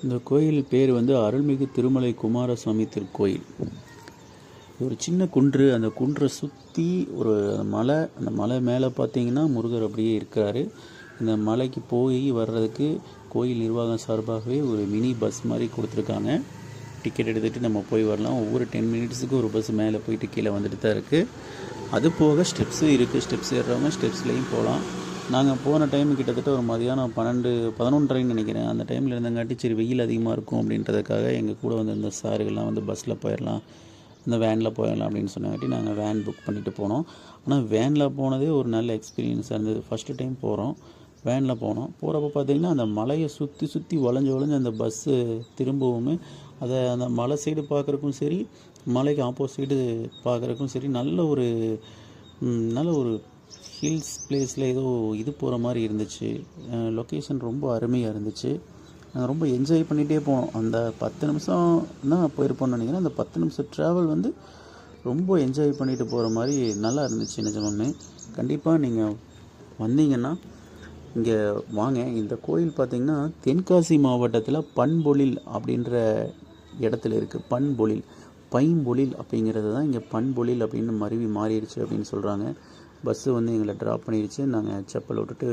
இந்த கோயில் பேர் வந்து அருள்மிகு திருமலை குமாரசுவாமி திருக்கோயில். ஒரு சின்ன குன்று, அந்த குன்றை சுற்றி ஒரு மலை, அந்த மலை மேலே பார்த்தீங்கன்னா முருகர் அப்படியே இருக்கிறாரு. இந்த மலைக்கு போய் வர்றதுக்கு கோயில் நிர்வாகம் சார்பாகவே ஒரு மினி பஸ் மாதிரி கொடுத்துருக்காங்க. டிக்கெட் எடுத்துகிட்டு நம்ம போய் வரலாம். ஒவ்வொரு 10 மினிட்ஸுக்கு ஒரு பஸ் மேலே போயிட்டு கீழே வந்துட்டு தான் இருக்குது. அது போக ஸ்டெப்ஸும் இருக்குது. ஸ்டெப்ஸ் ஏறுறவங்க ஸ்டெப்ஸ்லேயும் போகலாம். நாங்கள் போன டைம் கிட்டத்தட்ட ஒரு மதியானம் 11:30 நினைக்கிறேன். அந்த டைமில் இருந்தங்காட்டி சரி வெயில் அதிகமாக இருக்கும் அப்படின்றதுக்காக எங்கள் கூட வந்து இந்த சாருகள்லாம் வந்து பஸ்ஸில் போயிடலாம், இந்த வேனில் போயிடலாம் அப்படின்னு சொன்னங்காட்டி நாங்கள் வேன் புக் பண்ணிவிட்டு போனோம். ஆனால் வேனில் போனதே ஒரு நல்ல எக்ஸ்பீரியன்ஸாக இருந்தது. ஃபஸ்ட்டு டைம் போகிறோம், வேனில் போனோம். போகிறப்ப பார்த்திங்கன்னா அந்த மலையை சுற்றி வளைஞ்சு அந்த பஸ்ஸு திரும்பவுமே அதை அந்த மலை சைடு பார்க்குறக்கும் சரி, மலைக்கு ஆப்போசிட்டு பார்க்குறக்கும் சரி, நல்ல ஒரு ஹில்ஸ் பிளேஸில் ஏதோ இது போகிற மாதிரி இருந்துச்சு. லொக்கேஷன் ரொம்ப அருமையாக இருந்துச்சு. நாங்கள் ரொம்ப என்ஜாய் பண்ணிகிட்டே போனோம். அந்த 10 நிமிஷம் தான் போயிருப்போம்னு நினைக்கிறேன். அந்த 10 நிமிஷம் ட்ராவல் வந்து ரொம்ப என்ஜாய் பண்ணிட்டு போகிற மாதிரி நல்லா இருந்துச்சு நிஜமாலுமே. கண்டிப்பாக நீங்கள் வந்தீங்கன்னா இங்கே வாங்க. இந்த கோயில் பார்த்திங்கன்னா தென்காசி மாவட்டத்தில் பண்பொழில் அப்படின்ற இடத்துல இருக்குது. பைம்பொழில் அப்படிங்கிறது தான் இங்கே பண்பொழில் அப்படின்னு மாறிடுச்சு அப்படின்னு சொல்கிறாங்க. பஸ்ஸு வந்து எங்களை ட்ராப் பண்ணிடுச்சு. நாங்கள் செப்பல் விட்டுட்டு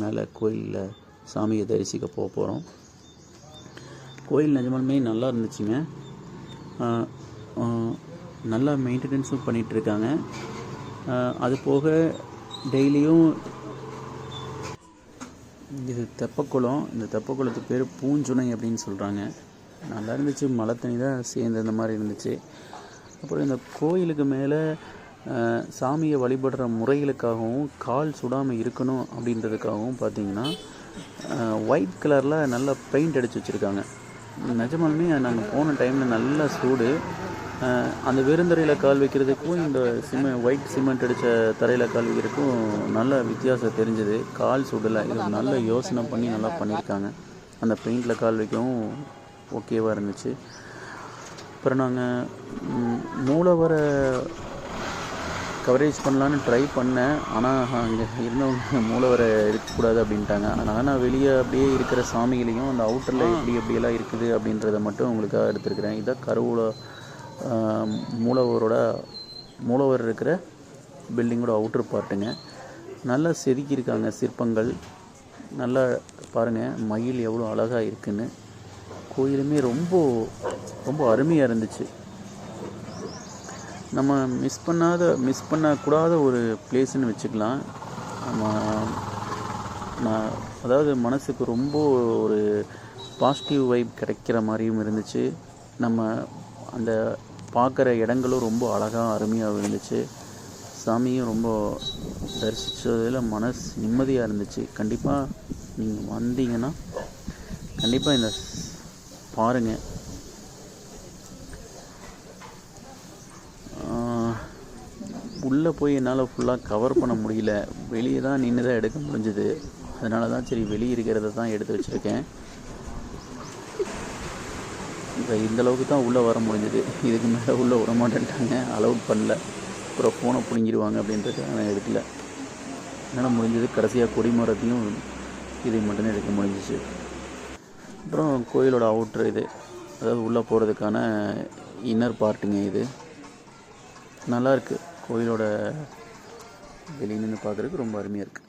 மேலே கோயிலில் சாமியை தரிசிக்க போகிறோம். கோயில் நிஜமாலுமே நல்லா இருந்துச்சுங்க. நல்லா மெயின்டெனன்ஸும் பண்ணிகிட்ருக்காங்க. அது போக டெய்லியும் இது தெப்பக்குளம். இந்த தெப்பக்குளத்துக்கு பேர் பூஞ்சுனை அப்படின்னு சொல்கிறாங்க. நல்லா இருந்துச்சு. மழை தண்ணி தான் சேர்ந்து அந்த மாதிரி இருந்துச்சு. அப்புறம் இந்த கோயிலுக்கு மேலே சாமியை வழிபடுற முறைகளுக்காகவும் கால் சுடாமல் இருக்கணும் அப்படின்றதுக்காகவும் பார்த்திங்கன்னா ஒயிட் கலரில் நல்லா பெயிண்ட் அடித்து வச்சுருக்காங்க. நிஜமாலுமே நாங்கள் போன டைமில் நல்ல சூடு. அந்த வெறுந்தரையில் கால் வைக்கிறதுக்கும் இந்த ஒயிட் சிமெண்ட் அடித்த தரையில் கால் வைக்கிறதுக்கும் நல்ல வித்தியாசம் தெரிஞ்சுது. கால் சுடலை. இது நல்ல யோசனை பண்ணி நல்லா பண்ணியிருக்காங்க. அந்த பெயிண்டில் கால் வைக்கவும் ஓகேவாக இருந்துச்சு. அப்புறம் நாங்கள் மூலவரை கவரேஜ் பண்ணலான்னு ட்ரை பண்ணேன். ஆனால் அங்கே இருந்தவங்க மூலவரை இருக்கக்கூடாது அப்படின்ட்டாங்க. அதனால் நான் வெளியே அப்படியே இருக்கிற சாமிகளையும் அந்த அவுட்டரில் எப்படியெல்லாம் இருக்குது அப்படின்றத மட்டும் உங்களுக்காக எடுத்துருக்கிறேன். இதான் கருவூல மூலவர் இருக்கிற பில்டிங்கோட அவுட்டர் பார்ட்டுங்க. நல்லா செதுக்கியிருக்காங்க சிற்பங்கள். நல்லா பாருங்கள் மயில் எவ்வளோ அழகாக இருக்குன்னு. கோயிலுமே ரொம்ப ரொம்ப அருமையாக இருந்துச்சு. நம்ம மிஸ் பண்ணக்கூடாத ஒரு பிளேஸ்ன்னு வச்சுக்கலாம். அதாவது மனசுக்கு ரொம்ப ஒரு பாசிட்டிவ் வைப் கிடைக்கிற மாதிரியும் இருந்துச்சு. நம்ம அந்த பார்க்குற இடங்களும் ரொம்ப அழகாக அருமையாக இருந்துச்சு. சாமியும் ரொம்ப தரிசித்ததில் மனசு நிம்மதியாக இருந்துச்சு. கண்டிப்பாக நீங்கள் வந்தீங்கன்னா கண்டிப்பாக இந்த பாருங்கள். உள்ளே போய் என்னால் ஃபுல்லாக கவர் பண்ண முடியல. வெளியே தான் நின்று தான் எடுக்க முடிஞ்சுது. அதனால தான் சரி வெளியே இருக்கிறத தான் எடுத்து வச்சுருக்கேன். இப்போ இந்தளவுக்கு தான் உள்ளே வர முடிஞ்சுது. இதுக்கு மேலே உள்ளே விட மாட்டேன்ட்டாங்க, அலௌட் பண்ணல. அப்புறம் ஃபோனை பிடுங்கிடுவாங்க அப்படின்றதுக்காக நான் எடுக்கல. என்னால் முடிஞ்சது கடைசியாக கொடிமரத்தையும் இதை மட்டும்தான் எடுக்க முடிஞ்சிச்சு. அப்புறம் கோயிலோட அவுட்ரு இது, அதாவது உள்ளே போகிறதுக்கான இன்னர் பார்ட்டுங்க. இது நல்லாயிருக்கு. கோயிலோட வெளியே நின்று பார்க்குறதுக்கு ரொம்ப அருமையாக இருக்குது.